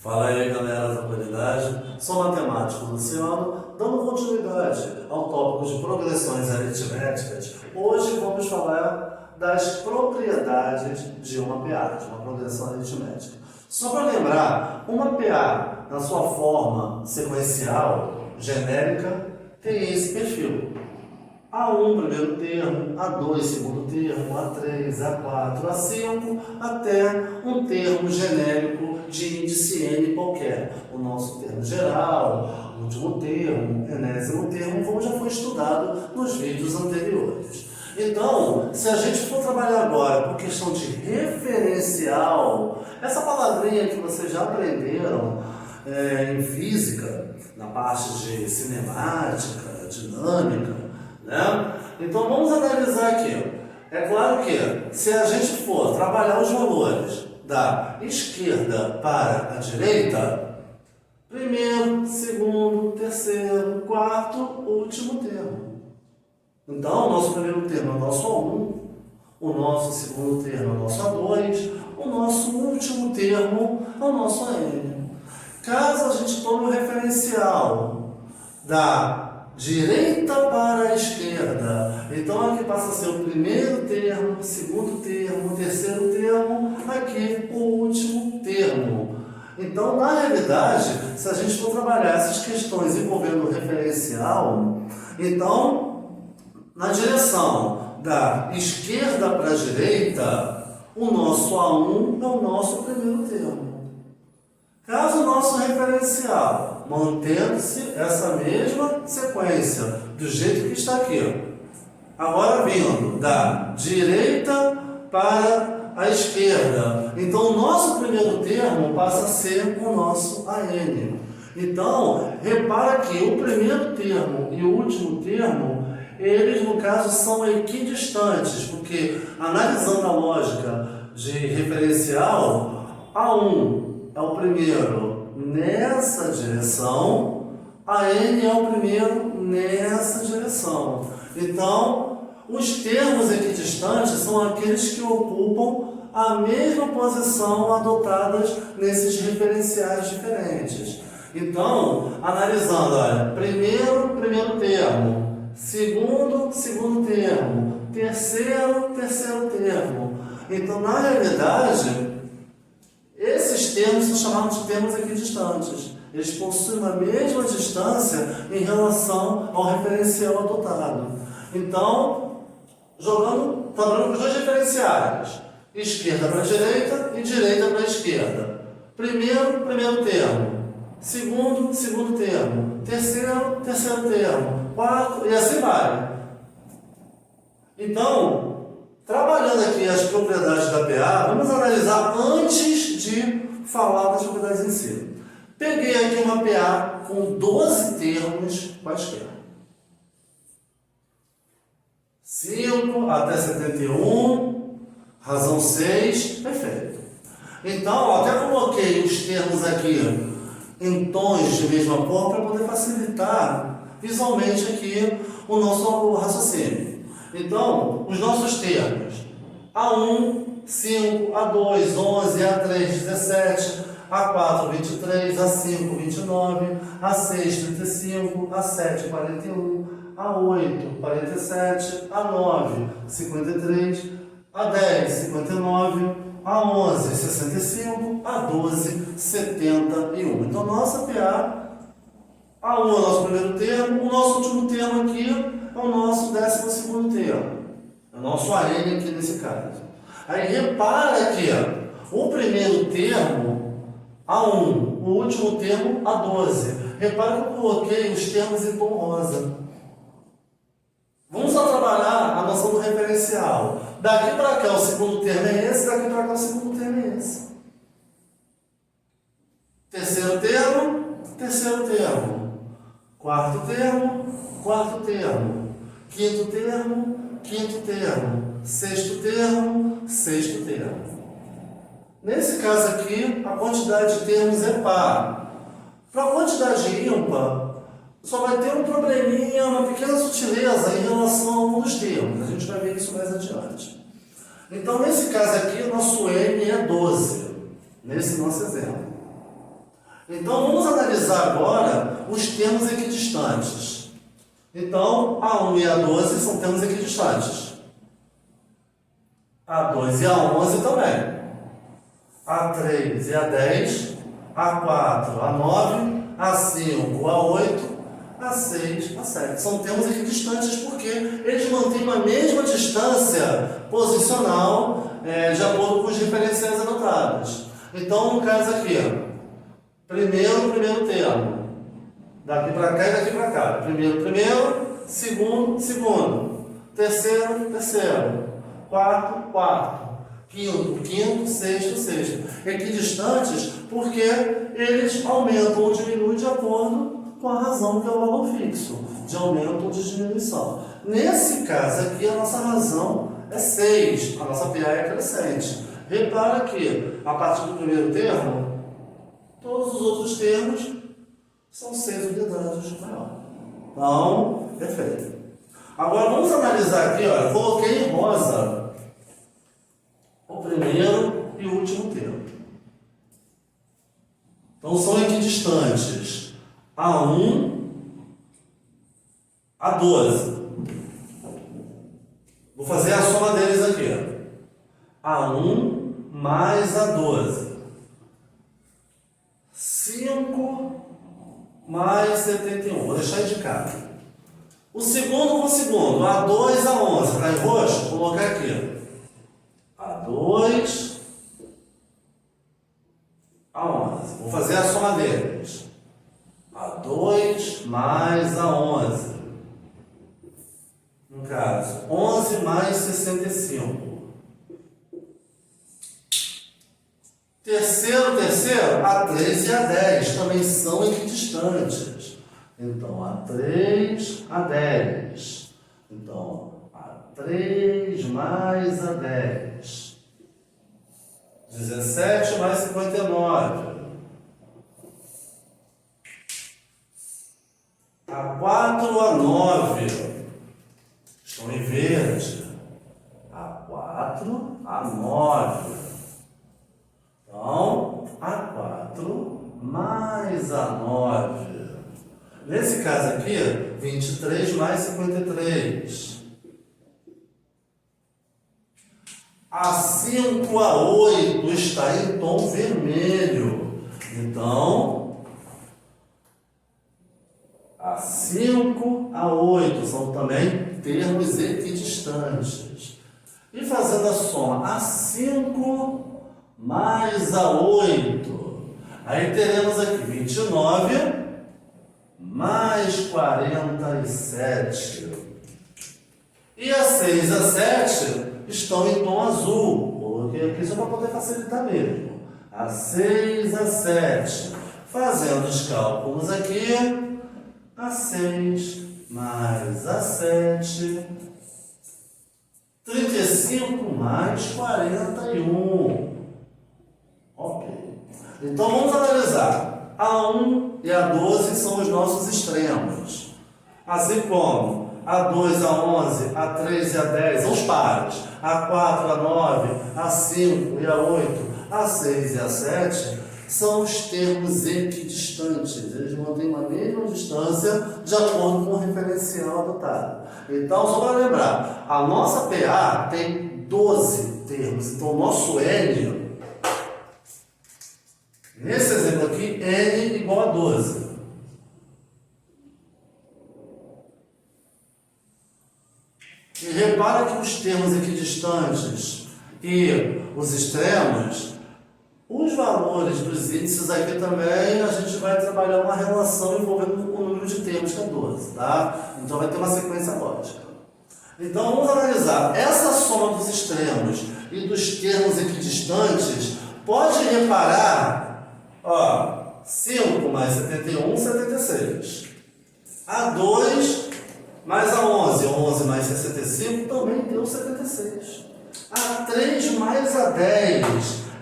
Fala aí, galera da qualidade. Sou matemático Luciano, dando continuidade ao tópico de progressões aritméticas. Hoje vamos falar das propriedades de uma PA, de uma progressão aritmética. Só para lembrar, uma PA, na sua forma sequencial, genérica, tem esse perfil. A1, primeiro termo, A2, segundo termo, A3, A4, A5, até um termo genérico de índice N qualquer. O nosso termo geral, último termo, enésimo termo, como já foi estudado nos vídeos anteriores. Então, se a gente for trabalhar agora por questão de referencial, essa palavrinha que vocês já aprenderam em física, na parte de cinemática, dinâmica, né? Então vamos analisar aqui. É claro que se a gente for trabalhar os valores da esquerda para a direita, primeiro, segundo, terceiro, quarto, último termo. Então o nosso primeiro termo é o nosso A1, o nosso segundo termo é o nosso A2, o nosso último termo é o nosso AN. Caso a gente tome o referencial da direita para a esquerda, então aqui passa a ser o primeiro termo, segundo termo, terceiro termo, aqui o último termo. Então, na realidade, se a gente for trabalhar essas questões envolvendo o referencial, então, na direção da esquerda para a direita, o nosso A1 é o nosso primeiro termo. Caso o nosso referencial mantendo-se essa mesma sequência, do jeito que está aqui, agora vindo da direita para a esquerda, então o nosso primeiro termo passa a ser o nosso AN. Então, repara que o primeiro termo e o último termo, eles no caso são equidistantes, porque analisando a lógica de referencial, A1 é o primeiro nessa direção, a N é o primeiro nessa direção. Então, os termos equidistantes são aqueles que ocupam a mesma posição adotadas nesses referenciais diferentes. Então, analisando, olha, primeiro termo, segundo termo, terceiro termo. Então, na realidade, esses termos são chamados de termos equidistantes. Eles possuem a mesma distância em relação ao referencial adotado. Então, trabalhando com os dois referenciais, esquerda para a direita e direita para a esquerda. Primeiro termo, segundo termo, terceiro termo, quarto, e assim vai. Então, trabalhando aqui as propriedades da PA, vamos analisar antes de falar das propriedades em si. Peguei aqui uma PA com 12 termos quaisquer. 5 até 71, razão 6, perfeito. Então, até coloquei os termos aqui em tons de mesma cor para poder facilitar visualmente aqui o nosso raciocínio. Então, os nossos termos: A1, 5, A2, 11, A3, 17, A4, 23, A5, 29, A6, 35, A7, 41, A8, 47, A9, 53, A10, 59, A11, 65, A12, 71. Então, nossa PA, A1 é o nosso primeiro termo, o nosso último termo aqui é o nosso 12º termo. É o nosso AN aqui nesse caso. Aí repara que o primeiro termo, A1, o último termo, A12. Repara que eu coloquei os termos em tom rosa. Vamos só trabalhar a noção do referencial. Daqui para cá o segundo termo é esse, daqui para cá o segundo termo é esse. Terceiro termo. Quarto termo. Quinto termo. Sexto termo. Nesse caso aqui, a quantidade de termos é par. Para a quantidade ímpar, só vai ter um probleminha, uma pequena sutileza em relação a um dos termos. A gente vai ver isso mais adiante. Então, nesse caso aqui, o nosso N é 12, nesse nosso exemplo. Então, vamos analisar agora os termos equidistantes. Então, A1 e A12 são termos equidistantes. A2 e A11 também. A3 e A10, A4, A9, A5, A8, A6, A7. São termos equidistantes porque eles mantêm a mesma distância posicional de acordo com os referenciais anotados. Então, no caso aqui, primeiro termo. Daqui para cá e daqui para cá. Primeiro, segundo. Terceiro. Quarto. Quinto, sexto. Equidistantes porque eles aumentam ou diminuem de acordo com a razão que é o valor fixo, de aumento ou de diminuição. Nesse caso aqui, a nossa razão é 6, a nossa PA é crescente. Repara que, a partir do primeiro termo, todos os outros termos são 6 unidades maior. Então, perfeito. Agora, vamos analisar aqui, olha, coloquei em rosa o primeiro e o último termo. Então, são equidistantes A1, A12. Vou fazer a soma deles aqui. A1 mais A12. 5 mais 71. Vou deixar indicado. O segundo com o segundo. A2, A11. Está em roxo? Vou colocar aqui. A2, A11. Vou fazer a soma deles. A2 mais A11. No caso, 11 mais 65. Terceiro, A3 e A10 também são equidistantes. Então, A3, A10. Então, A3 mais A10. 17 mais 59. A4, A9. Estão em verde. A4, A9. Então, A4 mais A9. Nesse caso aqui, 23 mais 53. A5, A8 está em tom vermelho. Então, A5, A8 são também termos equidistantes. E fazendo a soma, A5 mais A8. Aí teremos aqui 29 mais 47. E A6 e A7 estão em tom azul. Coloquei aqui só para poder facilitar mesmo. A6 e A7. Fazendo os cálculos aqui, A6 mais A7. 35 mais 41. Ok. Então vamos analisar. A1 e A12 são os nossos extremos. Assim como A2, A11, A3 e A10 são os pares. A4, A9, A5 e A8, A6 e A7 são os termos equidistantes. Eles mantêm a mesma distância de acordo com o referencial adotado. Então, só para lembrar, a nossa PA tem 12 termos. Então, o nosso N, nesse exemplo aqui, N igual a 12. E repara que os termos equidistantes e os extremos, os valores dos índices aqui também, a gente vai trabalhar uma relação envolvendo o número de termos, que é 12, tá? Então vai ter uma sequência lógica. Então vamos analisar essa soma dos extremos e dos termos equidistantes. Pode reparar, ó, 5 mais 71, 76. A2 mais A11, 11 mais 65 também deu 76. A3 mais A10,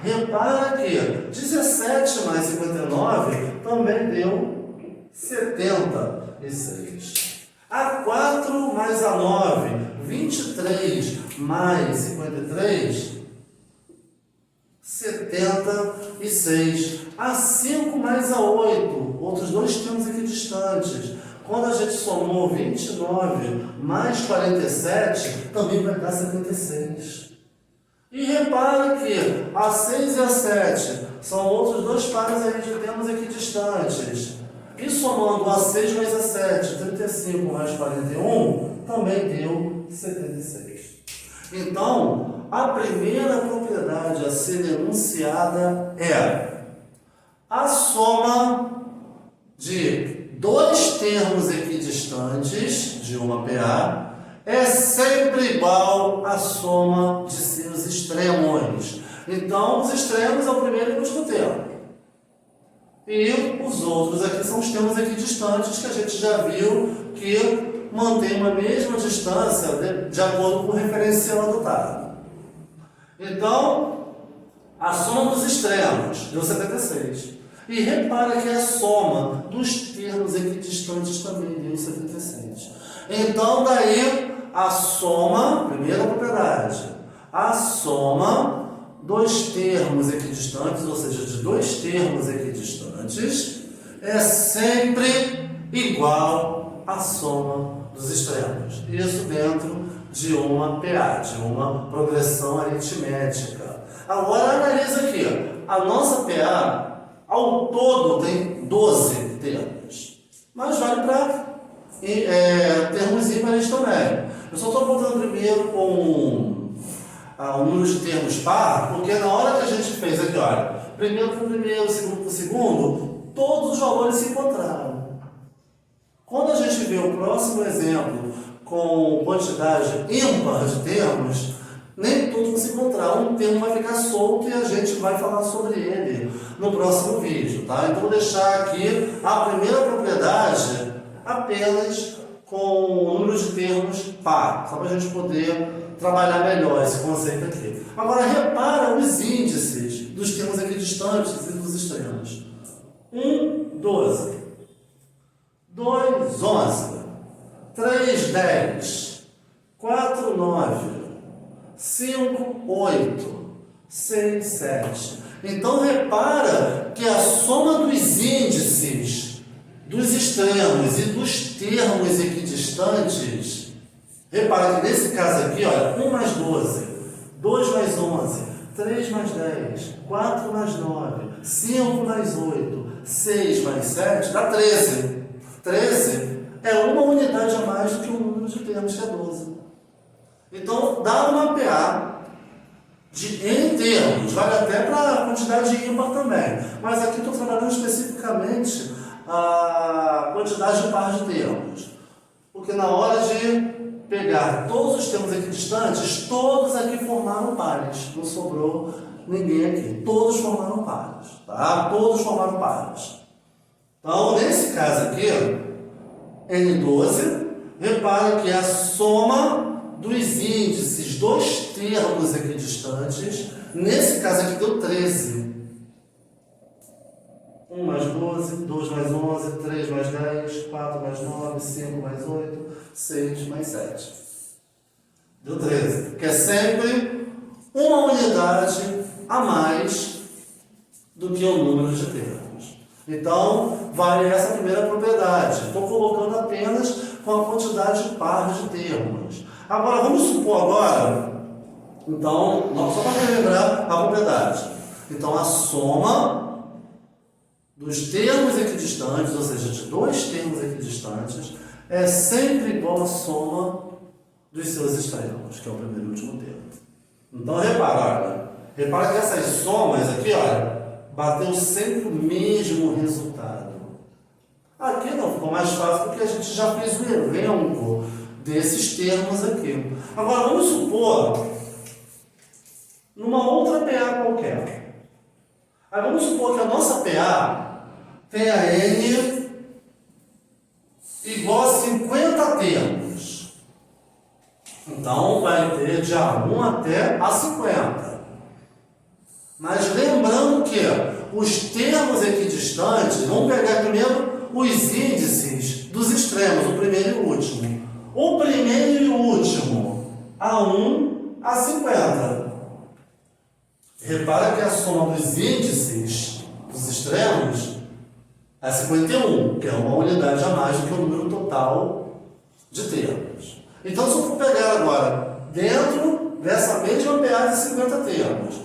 repara que 17 mais 59 também deu 76. A4 mais A9, 23 mais 53, 76. A 5 mais a 8, outros dois termos aqui distantes. Quando a gente somou 29 mais 47, também vai dar 76. E repara que a 6 e a 7 são outros dois pares aí de termos aqui distantes. E somando a 6 mais a 7, 35 mais 41, também deu 76. Então, a primeira propriedade a ser enunciada é a soma de dois termos equidistantes de uma PA é sempre igual à soma de seus extremos. Então, os extremos é o primeiro e o último termo. E os outros aqui são os termos equidistantes que a gente já viu que mantém uma mesma distância de acordo com o referencial adotado. Então, a soma dos extremos deu 76. E repara que a soma dos termos equidistantes também deu 76. Então, daí, a soma, primeira propriedade, a soma dos termos equidistantes, ou seja, de dois termos equidistantes, é sempre igual à soma dos extremos. Isso dentro de uma PA, de uma progressão aritmética. Agora, analisa aqui. A nossa PA, ao todo, tem 12 termos. Mas vale para termos ímpares também. Eu só estou apontando primeiro com o número de termos par, porque na hora que a gente fez aqui, olha, primeiro para o primeiro, segundo para o segundo, todos os valores se encontraram. Quando a gente vê o próximo exemplo com quantidade ímpar de termos, nem todos vão se encontrar. Um termo vai ficar solto e a gente vai falar sobre ele no próximo vídeo, tá? Então vou deixar aqui a primeira propriedade apenas com o número de termos par, só para a gente poder trabalhar melhor esse conceito aqui. Agora repara os índices dos termos equidistantes e dos extremos. 1, 12. 2, 11. 3, 10. 4, 9. 5, 8. 6, 7. Então repara que a soma dos índices dos extremos e dos termos equidistantes, repara que nesse caso aqui, olha, 1 mais 12, 2 mais 11, 3 mais 10, 4 mais 9, 5 mais 8, 6 mais 7, dá 13. 13 é uma unidade a mais do que o número de termos, que é 12. Então, dá uma PA em termos, vale até para a quantidade ímpar também. Mas aqui estou trabalhando especificamente a quantidade de par de termos. Porque na hora de pegar todos os termos equidistantes, todos aqui formaram pares. Não sobrou ninguém aqui. Todos formaram pares. Tá? Todos formaram pares. Então, nesse caso aqui, N12, repara que a soma dos índices dos termos equidistantes, nesse caso aqui deu 13. 1 mais 12, 2 mais 11, 3 mais 10, 4 mais 9, 5 mais 8, 6 mais 7. Deu 13. Que é sempre uma unidade a mais do que o número de termos. Então, vale essa primeira propriedade. Estou colocando apenas com a quantidade par de termos. Agora, vamos supor agora, então, só para relembrar a propriedade. Então, a soma dos termos equidistantes, ou seja, de dois termos equidistantes, é sempre igual à soma dos seus extremos, que é o primeiro e o último termo. Então, repara que essas somas aqui, olha, bateu sempre o mesmo resultado. Aqui não, ficou mais fácil porque a gente já fez o elenco desses termos aqui. Agora, vamos supor, numa outra PA qualquer. Aí vamos supor que a nossa PA tenha N igual a 50 termos. Então, vai ter de A1 até A50. Mas lembrando que os termos equidistantes, vamos pegar primeiro os índices dos extremos, o primeiro e o último. O primeiro e o último, A1 a 50. repara que a soma dos índices dos extremos é 51, que é uma unidade a mais do que o número total de termos. Então, se eu for pegar agora, dentro dessa mesma PA de 50 termos,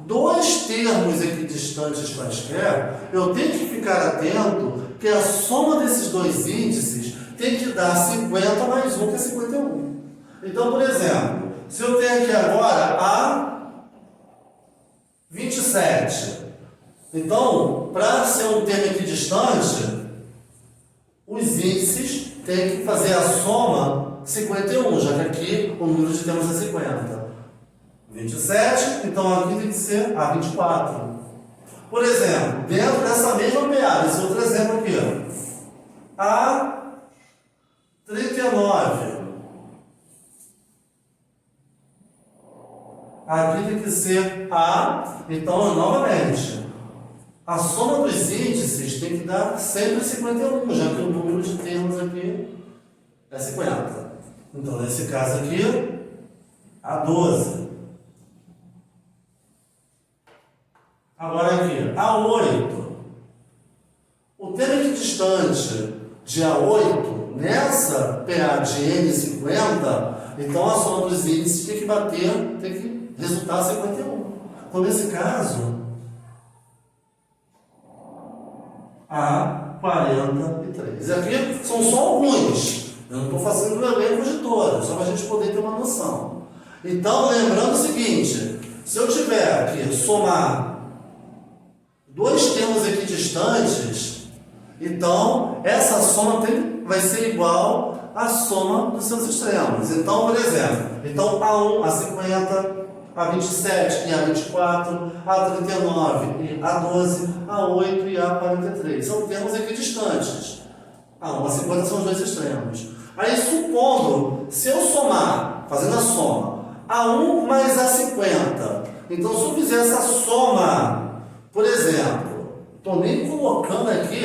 dois termos equidistantes quaisquer, eu tenho que ficar atento que a soma desses dois índices tem que dar 50 mais 1, que é 51. Então, por exemplo, se eu tenho aqui agora a 27, então, para ser um termo equidistante, os índices têm que fazer a soma 51, já que aqui o número de termos é 50. 27, então aqui tem que ser a 24. Por exemplo, dentro dessa mesma PA, esse outro exemplo aqui, ó, a 39. Aqui tem que ser a, então, novamente, a soma dos índices tem que dar sempre 51, já que o número de termos aqui é 50. Então, nesse caso aqui, a 12. Agora aqui, a 8. O termo equidistante de A8, nessa PA de N50, então a soma dos índices tem que bater, tem que resultar 51. Então, nesse caso, a 43. E aqui são só alguns. Eu não estou fazendo o elenco de todos, só para a gente poder ter uma noção. Então, lembrando o seguinte, se eu tiver aqui somar dois termos equidistantes, então essa soma vai ser igual à soma dos seus extremos. Então, por exemplo, então A1, A50, A27 e A24, A39 e A12, A8 e A43. São termos equidistantes. A1 e A50 são os dois extremos. Aí, supondo, se eu somar, fazendo a soma, A1 mais A50, então se eu fizer essa soma, por exemplo, estou nem colocando aqui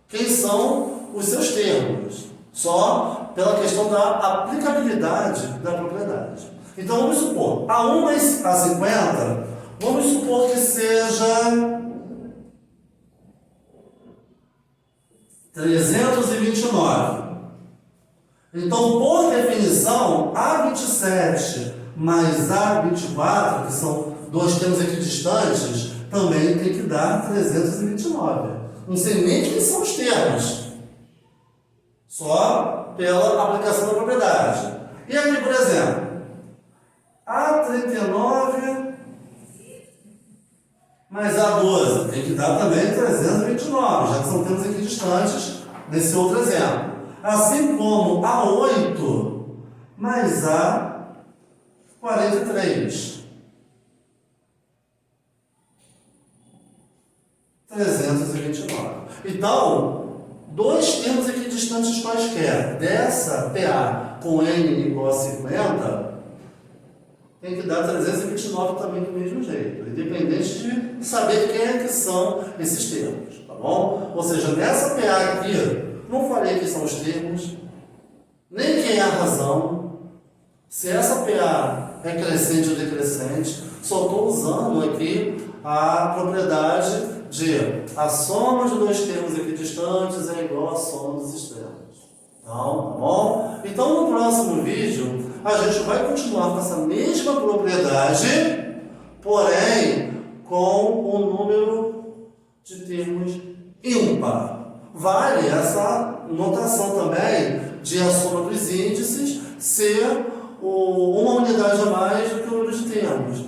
quem são os seus termos, só pela questão da aplicabilidade da propriedade. Então, vamos supor, A1 mais A50, vamos supor que seja 329. Então, por definição, A27 mais A24, que são dois termos equidistantes, também tem que dar 329. Não sei nem quem são os termos, só pela aplicação da propriedade. E aqui, por exemplo, A39 mais A12 tem que dar também 329, já que são termos equidistantes nesse outro exemplo. Assim como A8 mais A43. 329. Então, dois termos equidistantes quaisquer dessa PA com N igual a 50 tem que dar 329 também do mesmo jeito, independente de saber quem é que são esses termos, tá bom? Ou seja, nessa PA aqui, não falei que são os termos, nem quem é a razão, se essa PA é crescente ou decrescente, só estou usando aqui a propriedade de a soma de dois termos equidistantes é igual à soma dos extremos. Então, tá bom? Então, no próximo vídeo, a gente vai continuar com essa mesma propriedade, porém, com o número de termos ímpar. Vale essa notação também de a soma dos índices ser uma unidade a mais do que o número de termos.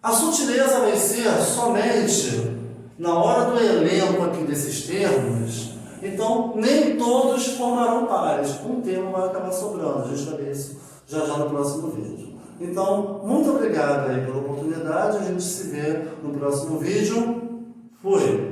A sutileza vai ser somente na hora do elenco aqui desses termos. Então, nem todos formarão pares. Um termo vai acabar sobrando. A gente vai ver isso já já no próximo vídeo. Então, muito obrigado aí pela oportunidade. A gente se vê no próximo vídeo. Fui!